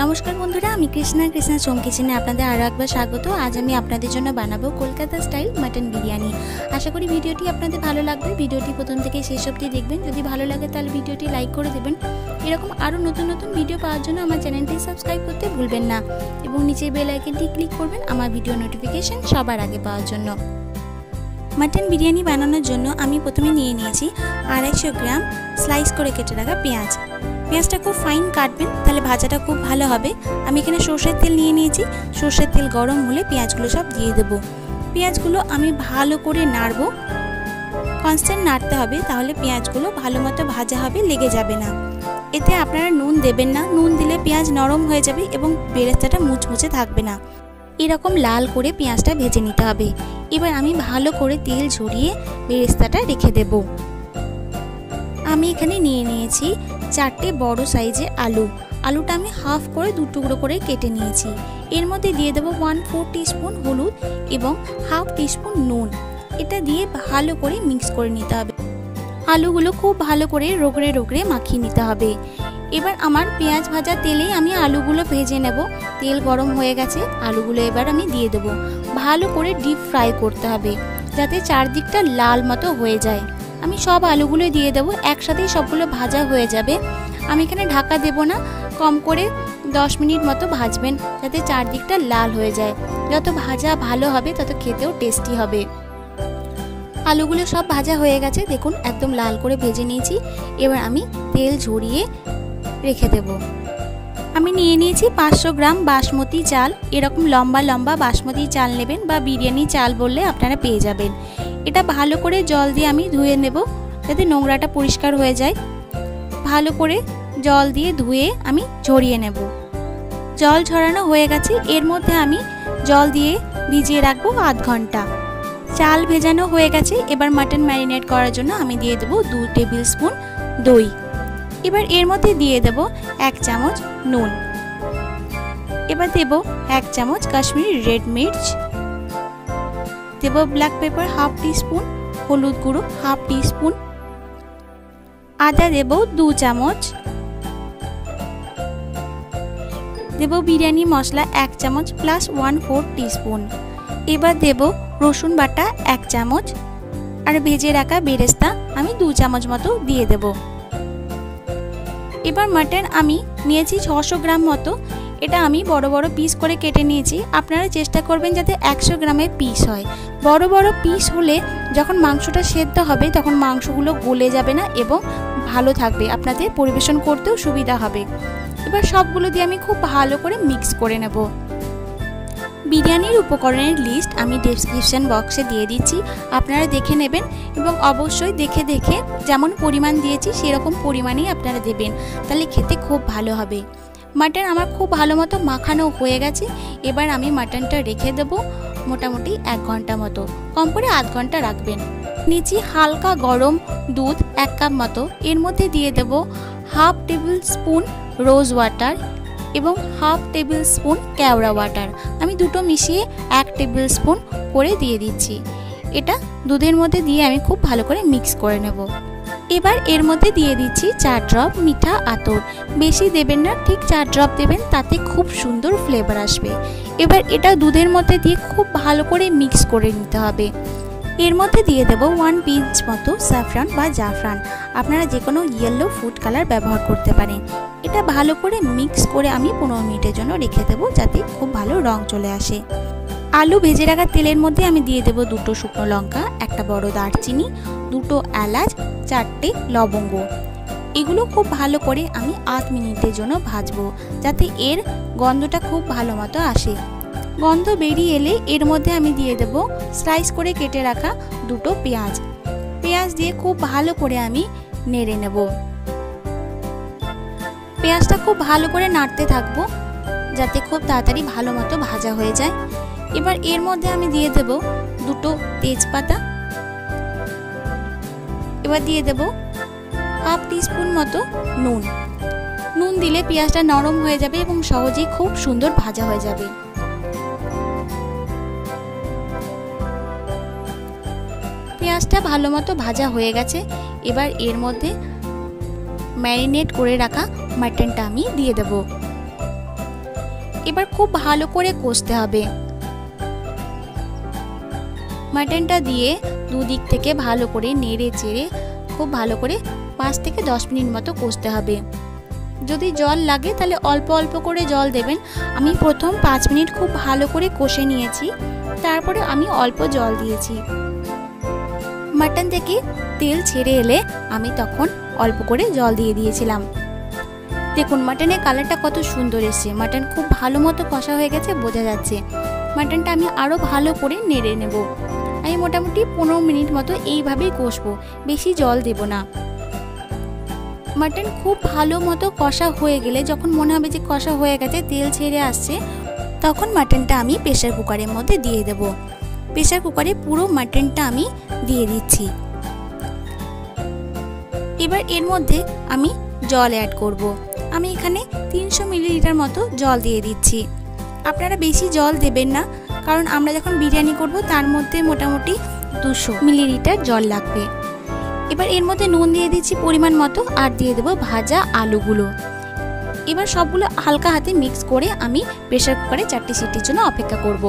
नमस्कार बंधुरा आमी कृष्णाशोमकिचेने आपनादेर आरो एकबार स्वागत। आज आमी आपनादेर जोन्नो बानाबो कलकाता स्टाइल मटन बिरियानी। आशा करी भिडियोटी आपनादेर भालो लागबे। भिडियोटी प्रथम थेके शेष अब्दि देखबेन। जदि भालो लागे ताहले भिडियोटी लाइक करे देबेन। एरकम आरो नतुन नतुन भिडियो पाওয়ার জন্য আমার চ্যানেলটি সাবস্ক্রাইব করতে ভুলবেন না এবং নিচে বেল আইকনটি ক্লিক করবেন আমার ভিডিও নোটিফিকেশন সবার আগে পাওয়ার জন্য। मटन बिरियानी बानानोर जोन्नो आमी प्रथमे निये नियेछि 250 ग्राम स्लाइस करे केटे राखा पेঁয়াজ। पेঁয়াজটা खूब फाइन काटबेन ताहले भाजाटा खूब भालो होबे। आमी एखाने सर्षेर तेल निये नियेछि। सर्षेर तेल गरम होले पेঁয়াজগুলো सब दिये देब। पेঁয়াজগুলো आमी भालो करे नाड़बो। कन्स्टैंट नाड़ते होबे ताहले पेঁয়াজগুলো भालो मतो भाजा होबे, लेगे जाबे ना। एते आपनारा नुन देबेन ना, नुन दिले पेঁয়াজ नरम हये जाबे एबं बेरेस्ताटा मुचमुचे थाकबे ना। एरकम लाल करे पेঁয়াজটা भेजे निते होबे। एबार आमी भालो करे तेल झरिए बेरेस्ताटा रेखे देब। आमी एखाने निये नियेछि 4टे बड़ो साइजेर आलू। आलूटा आमी हाफ करे दु टुकरो करे केटे नियेछि। एर मध्ये दिये देब 1/4 टीस्पुन हलुद एबं हाफ टीस्पुन नुन। एटा दिये भालो करे मिक्स करे निते होबे। आलूगुलो खूब भालो करे रोगड़े रोगड़े माखिये निते होबे। एबार आमार पेঁয়াজ भाजा तेलेই आमी आलूगुलो भेजे नेब। तेल गरम हये गेছে। आलूगुलो एबार आमी दिये देब। भालो करे डिप फ्राई करते होबे जाते चारदिकटा लाल मतो हये जाय। आमी सब आलूगुलो दिये देब। एकसाथेई सबगुलो भाजा हये जाबे। आमी एखाने ढाका देब ना, कम करे 10 मिनिट मतो भाजबेन जाते चारदिकटा लाल हये जाय। যত भाजा भालो होबे तत खेतेও टेस्टी होबे। आलूगुलो सब भाजा हये गेছে, देखुन एकदम लाल करे भेजे निয়েছি। এবার আমি তেল ঝরিয়ে रेखे देब। आमी निये निয়েছি 500 ग्राम बासमती चाल। एरकम लम्बा लम्बा बासमती चाल नेबेन बा बिरियानी चाल बोलले आपनारा पेये जाबेन। एटा भालो करे जल दिये आमी धुए नेब जाते नोंगराटा परिष्कार हये जाय। भालो करे जल दिये धुए आमी झरिए नेब। जल झरानो हये गेছে। एर मध्ये आमी जल दिये भिजिए राखबो आध घंटा। चाल भेजानो हये गेছে। एबार मटन मैरिनेट करार जोन्नो आमी दिये देब 2 टेबिल स्पुन दई। एबार एर मধ্যে दिए देब 1 चामच नुन। एबार देब 1 चामच काश्मीरी रेड मिर्च। देब black pepper half teaspoon, हलुद गुঁড়ো half teaspoon, आदा देब 2 चामच, देब बिरियानी मशला 1 चामच प्लस 1/4 टीस्पुन। एबार देब रसुन बाटा 1 चामच और भेजे राखा बेरेस्ता आमी 2 चामच मतो दिए देब। एबार मटन आमी निয়েছি 600 ग्राम मतो। এটা আমি বড় বড় পিস করে কেটে নিয়েছি। আপনারা চেষ্টা করবেন যাতে 100 গ্রামের পিস হয়। বড় বড় পিস হলে যখন মাংসটা সেদ্ধ হবে তখন মাংসগুলো গলে যাবে না এবং ভালো থাকবে, আপনাদের পরিবেশন করতেও সুবিধা হবে। এবার সবগুলো দিয়ে আমি খুব ভালো করে মিক্স করে নেব। বিরিয়ানির উপকরণের লিস্ট আমি ডেসক্রিপশন বক্সে দিয়ে দিচ্ছি, আপনারা দেখে নেবেন এবং অবশ্যই দেখে দেখে যেমন পরিমাণ দিয়েছি সেরকম পরিমাণেই আপনারা দেবেন, তাহলে খেতে খুব ভালো হবে। মাটন আমার খুব ভালো মতো মাখানো হয়ে গেছে। এবার আমি মাটনটা রেখে দেব মোটামুটি 1 ঘন্টা মতো, কম করে আধ ঘন্টা রাখবেন। নিচে হালকা গরম দুধ 1 কাপ মতো। এর মধ্যে দিয়ে দেব half tablespoon rose water এবং half tablespoon kewra water. আমি দুটো মিশিয়ে 1 টেবিল স্পুন করে দিয়ে দিচ্ছি। এটা দুধের মধ্যে দিয়ে আমি খুব ভালো করে মিক্স করে নেব। এবার এর মধ্যে দিয়ে দিচ্ছি 4 ড্রপ মিঠা আতর। বেশি দেবেন না, ঠিক 4 ড্রপ দেবেন, তাতে খুব সুন্দর ফ্লেভার আসবে। এবার এটা দুধের মধ্যে দিয়ে খুব ভালো করে মিক্স করে নিতে হবে। এর মধ্যে দিয়ে দেব 1 পিঞ্চ মতো স্যাফরান বা জাফরান। আপনারা যে কোনো ইয়েলো ফুড কালার ব্যবহার করতে পারেন। এটা ভালো করে মিক্স করে আমি 15 মিনিটের জন্য রেখে দেব যাতে খুব ভালো রং চলে আসে। আলু ভেজে রাখা তেলের মধ্যে আমি দিয়ে দেব 2টো শুকনো লঙ্কা, একটা বড় দারচিনি, 2টো এলাচ, 4টে লবঙ্গ। এগুলো খুব ভালো করে আমি 8 মিনিটের জন্য ভাজবো যাতে এর গন্ধটা খুব ভালো মতো আসে। গন্ধ বেরিয়ে এলে এর মধ্যে আমি দিয়ে দেব স্লাইস করে কেটে রাখা 2টো পেঁয়াজ। পেঁয়াজ দিয়ে খুব ভালো করে আমি নেড়ে নেব। পেঁয়াজটা খুব ভালো করে নাড়তে থাকবো যাতে খুব তাড়াতাড়ি ভালো মতো ভাজা হয়ে যায়। এবার এর মধ্যে আমি দিয়ে দেব 2টো তেজপাতা। এবার দিয়ে দেব হাফ টিস্পুন মতো নুন। নুন দিলে পেঁয়াজটা নরম হয়ে যাবে এবং সহজেই খুব সুন্দর ভাজা হয়ে যাবে। পেঁয়াজটা ভালো মতো ভাজা হয়ে গেছে। এবার এর মধ্যে ম্যারিনেট করে রাখা মাটনটা আমি দিয়ে দেব। এবার খুব ভালো করে কষতে হবে। মাটনটা দিয়ে দুদিক থেকে ভালো করে নেড়ে চেড়ে খুব ভালো করে 5 থেকে 10 মিনিট মতো কষতে হবে। যদি জল লাগে তাহলে অল্প অল্প করে জল দেবেন। আমি প্রথম 5 মিনিট খুব ভালো করে কষে নিয়েছি, তারপরে আমি অল্প জল দিয়েছি। মাটন থেকে তেল ছেড়ে এলে আমি তখন অল্প করে জল দিয়ে দিয়েছিলাম। দেখুন মাটনের কালারটা কত সুন্দর এসেছে। মাটন খুব ভালো মতো কষা হয়ে গেছে, বোঝা যাচ্ছে। মাটনটা আমি আরও ভালো করে নেড়ে নেব। আমি মোটামুটি 15 মিনিট মতো এইভাবেই কষবো, বেশি জল দেব না। মাটন খুব ভালো মতো কষা হয়ে গেলে, যখন মনে হবে যে কষা হয়ে গেছে, তেল ছেড়ে আসছে, তখন মাটনটা আমি প্রেসার কুকারের মধ্যে দিয়ে দেব। প্রেসার কুকারে পুরো মাটনটা আমি দিয়ে দিচ্ছি। এবার এর মধ্যে আমি জল অ্যাড করব। আমি এখানে 300 মিলিলিটার মতো জল দিয়ে দিচ্ছি। আপনারা বেশি জল দেবেন না, কারণ আমরা যখন বিরিয়ানি করব তার মধ্যে মোটামুটি 200 মিলিলিটার জল লাগবে। এবার এর মধ্যে নুন দিয়ে দিচ্ছি পরিমাণ মতো, আর দিয়ে দেবো ভাজা আলুগুলো। এবার সবগুলো হালকা হাতে মিক্স করে আমি প্রেসার কুকারে 4টে সিটির জন্য অপেক্ষা করব।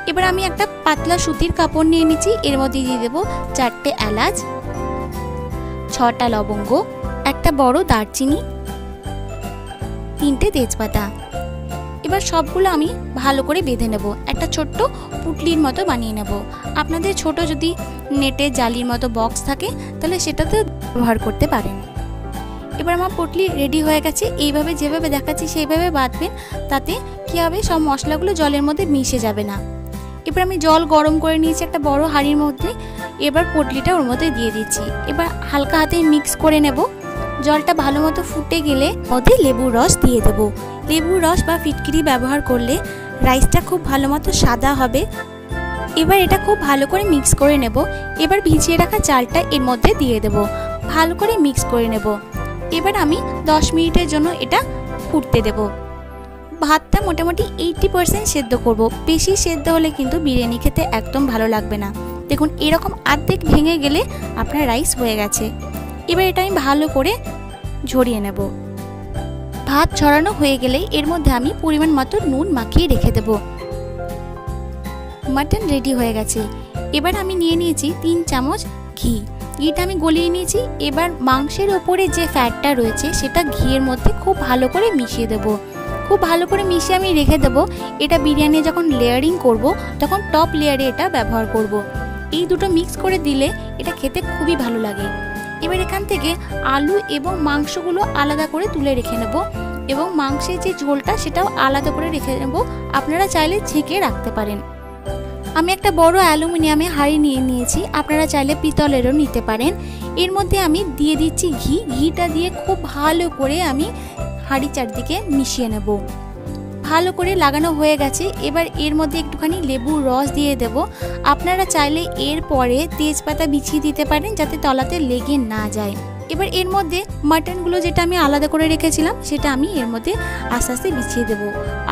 এবার আমি একটা পাতলা সুতির কাপড় নিয়ে নিচ্ছি। এর মধ্যে দিয়ে দেবো 4টে এলাচ, 6টা লবঙ্গ, একটা বড় দারচিনি, 3টে তেজপাতা। এবার সবগুলো আমি ভালো করে বেঁধে নেব। একটা ছোট্ট পুটলির মতো বানিয়ে নেব। আপনাদের ছোট যদি নেটের জালির মতো বক্স থাকে তাহলে সেটাতে ব্যবহার করতে পারেন। এবার আমার পুটলি রেডি হয়ে গেছে। এইভাবে যেভাবে দেখাচ্ছি সেইভাবে বাঁধবেন, তাতে কী হবে, সব মশলাগুলো জলের মধ্যে মিশে যাবে না। এবার আমি জল গরম করে নিয়েছি একটা বড় হাঁড়ির মধ্যে। এবার পুটলিটা ওর মধ্যে দিয়ে দিচ্ছি। এবার হালকা হাতে মিক্স করে নেব। জলটা ভালো মতো ফুটে গেলে মধ্যে লেবুর রস দিয়ে দেবো। লেবুর রস বা ফিটকিরি ব্যবহার করলে রাইসটা খুব ভালো মতো সাদা হবে। এবার এটা খুব ভালো করে মিক্স করে নেব। এবার ভিজিয়ে রাখা চালটা এর মধ্যে দিয়ে দেব, ভালো করে মিক্স করে নেব। এবার আমি 10 মিনিটের জন্য এটা ফুটতে দেব। ভাতটা মোটামুটি 80% সেদ্ধ করব। বেশি সেদ্ধ হলে কিন্তু বিরিয়ানি খেতে একদম ভালো লাগবে না। দেখুন এরকম অর্ধেক ভেঙে গেলে আপনার রাইস হয়ে গেছে। এবার এটা আমি ভালো করে ঝরিয়ে নেব। ভাত ছড়ানো হয়ে গেলে এর মধ্যে আমি পরিমাণ মতো নুন মাখিয়ে রেখে দেব। মাটন রেডি হয়ে গেছে। এবার আমি নিয়ে নিয়েছি 3 চামচ ঘি। ঘিটা আমি গলিয়ে নিয়েছি। এবার মাংসের ওপরে যে ফ্যাটটা রয়েছে সেটা ঘিয়ের মধ্যে খুব ভালো করে মিশিয়ে দেব। খুব ভালো করে মিশিয়ে আমি রেখে দেব। এটা বিরিয়ানি যখন লেয়ারিং করব তখন টপ লেয়ারে এটা ব্যবহার করব। এই দুটো মিক্স করে দিলে এটা খেতে খুবই ভালো লাগে। এবার এখান থেকে আলু এবং মাংসগুলো আলাদা করে তুলে রেখে নেব, এবং মাংসের যে ঝোলটা সেটাও আলাদা করে রেখে নেব। আপনারা চাইলে ছেঁকে রাখতে পারেন। আমি একটা বড় অ্যালুমিনিয়ামে হাঁড়ি নিয়ে নিয়েছি, আপনারা চাইলে পিতলেরও নিতে পারেন। এর মধ্যে আমি দিয়ে দিচ্ছি ঘি। ঘিটা দিয়ে খুব ভালো করে আমি হাঁড়ি চারদিকে মিশিয়ে নেব। ভালো করে লাগানো হয়ে গেছে। এবার এর মধ্যে একটুখানি লেবুর রস দিয়ে দেব। আপনারা চাইলে এর পরে তেজপাতা বিছিয়ে দিতে পারেন, যাতে তলাতে লেগে না যায়। এবার এর মধ্যে মাটনগুলো যেটা আমি আলাদা করে রেখেছিলাম সেটা আমি এর মধ্যে আস্তে আস্তে বিছিয়ে দেব,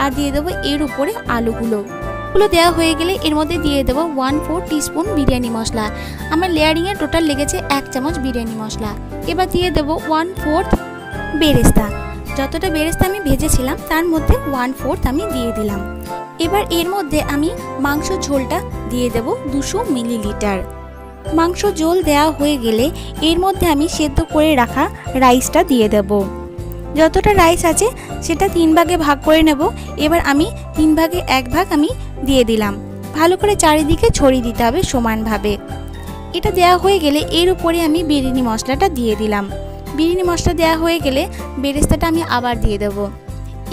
আর দিয়ে দেবো এর উপরে আলুগুলো দেওয়া হয়ে গেলে এর মধ্যে দিয়ে দেবো 1/4 টিস্পুন বিরিয়ানি মশলা। আমার লেয়ারিংয়ে টোটাল লেগেছে 1 চামচ বিরিয়ানি মশলা। এবার দিয়ে দেবো 1/4 বেরেস্তা। যতটা বেরেস্তা আমি ভেজেছিলাম তার মধ্যে 1/4 আমি দিয়ে দিলাম। এবার এর মধ্যে আমি মাংস ঝোলটা দিয়ে দেব 200 মিলিলিটার। মাংস ঝোল দেওয়া হয়ে গেলে এর মধ্যে আমি সেদ্ধ করে রাখা রাইসটা দিয়ে দেব। যতটা রাইস আছে সেটা 3 ভাগে ভাগ করে নেব। এবার আমি 3 ভাগে 1 ভাগ আমি দিয়ে দিলাম। ভালো করে চারিদিকে ছড়িয়ে দিতে হবে সমানভাবে। এটা দেওয়া হয়ে গেলে এর উপরে আমি বিরিয়ানি মশলাটা দিয়ে দিলাম। বিরিয়ানি মশলা দেওয়া হয়ে গেলে বেরেস্তাটা আমি আবার দিয়ে দেব।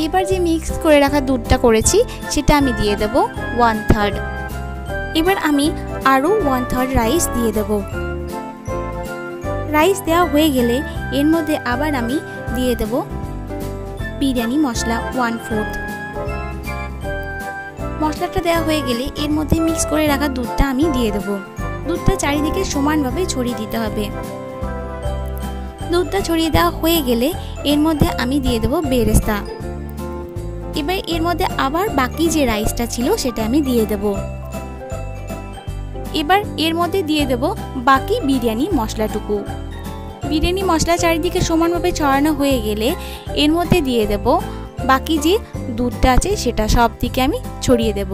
এবার যে মিক্স করে রাখা দুধটা করেছি সেটা আমি দিয়ে দেব 1/3। এবার আমি আরও 1/3 রাইস দিয়ে দেব। রাইস দেওয়া হয়ে গেলে এর মধ্যে আবার আমি দিয়ে দেব বিরিয়ানি মশলা 1/4। মশলাটা দেওয়া হয়ে গেলে এর মধ্যে মিক্স করে রাখা দুধটা আমি দিয়ে দেব। দুধটা চারিদিকে সমানভাবে ছড়িয়ে দিতে হবে। দুধটা ছড়িয়ে দেওয়া হয়ে গেলে এর মধ্যে আমি দিয়ে দেব বেরেস্তা। এবার এর মধ্যে আবার বাকি যে রাইসটা ছিল সেটা আমি দিয়ে দেব। এবার এর মধ্যে দিয়ে দেব বাকি বিরিয়ানি মশলাটুকু। বিরিয়ানি মশলা চারিদিকে সমানভাবে ছড়ানো হয়ে গেলে এর মধ্যে দিয়ে দেব বাকি যে দুধটা আছে সেটা সব দিকে আমি ছড়িয়ে দেব।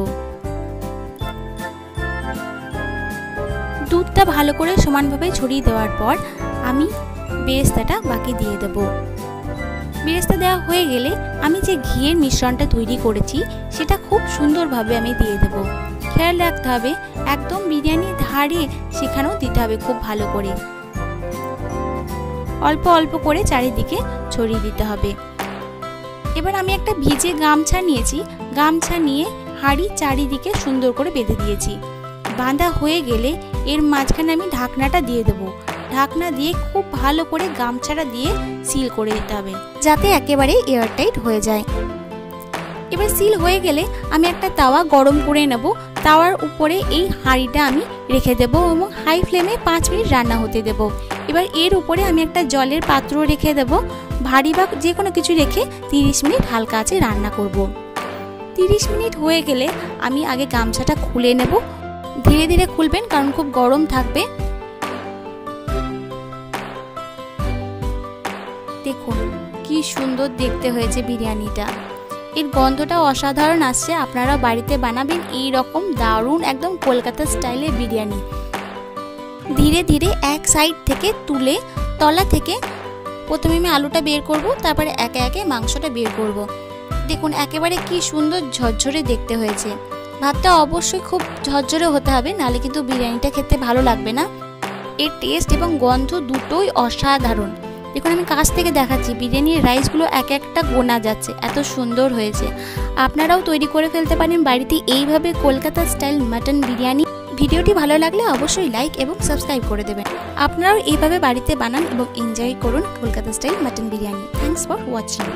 দুধটা ভালো করে সমানভাবে ছড়িয়ে দেওয়ার পর আমি বেরেস্তাটা বাকি দিয়ে দেব। বেরেস্তা দেওয়া হয়ে গেলে আমি যে ঘিয়ের মিশ্রণটা তৈরি করেছি সেটা খুব সুন্দরভাবে আমি দিয়ে দেব। খেয়াল রাখতে হবে একদম বিরিয়ানির ধারে সেখানেও দিতে হবে খুব ভালো করে। অল্প অল্প করে চারিদিকে ছড়িয়ে দিতে হবে। এবার আমি একটা ভিজে গামছা নিয়েছি, গামছা নিয়ে হাঁড়ির চারিদিকে সুন্দর করে বেঁধে দিয়েছি। বাঁধা হয়ে গেলে এর মাঝখানে আমি ঢাকনাটা দিয়ে দেব। ঢাকনা দিয়ে খুব ভালো করে গামছাটা দিয়ে সিল করে দিতে হবে যাতে একেবারে এয়ারটাইট হয়ে যায়। এবার সিল হয়ে গেলে আমি একটা তাওয়া গরম করে নেব। তাওয়ার উপরে এই হাঁড়িটা আমি রেখে দেব এবং হাই ফ্লেমে 5 মিনিট রান্না হতে দেব। এবার এর উপরে আমি একটা জলের পাত্র রেখে দেব। ভারী বা যে কোনো কিছু রেখে 30 মিনিট হালকা আঁচে রান্না করব। 30 মিনিট হয়ে গেলে আমি আগে গামছাটা খুলে নেব। ধীরে ধীরে খুলবেন কারণ খুব গরম থাকবে। দেখুন কি সুন্দর দেখতে হয়েছে বিরিয়ানিটা। এর গন্ধটা অসাধারণ আসছে। আপনারা বাড়িতে বানাবেন এই রকম দারুণ একদম কলকাতা স্টাইলের বিরিয়ানি। ধীরে ধীরে এক সাইড থেকে তুলে তলা থেকে প্রথমে আমি আলুটা বের করব, তারপরে একে একে মাংসটা বের করব। দেখুন একেবারে কি সুন্দর ঝরঝরে দেখতে হয়েছে। ভাতটা অবশ্যই খুব ঝরঝরে হতে হবে, নাহলে কিন্তু বিরিয়ানিটা খেতে ভালো লাগবে না। এর টেস্ট এবং গন্ধ দুটোই অসাধারণ। দেখুন আমি কাছ থেকে দেখাচ্ছি, বিরিয়ানির রাইসগুলো এক একটা গোনা যাচ্ছে, এত সুন্দর হয়েছে। আপনারাও তৈরি করে ফেলতে পারেন বাড়িতে এইভাবে কলকাতা স্টাইল মাটন বিরিয়ানি। ভিডিওটি ভালো লাগলে অবশ্যই লাইক এবং সাবস্ক্রাইব করে দেবেন। আপনারাও এইভাবে বাড়িতে বানান এবং এনজয় করুন Kolkata style mutton biryani. Thanks for watching.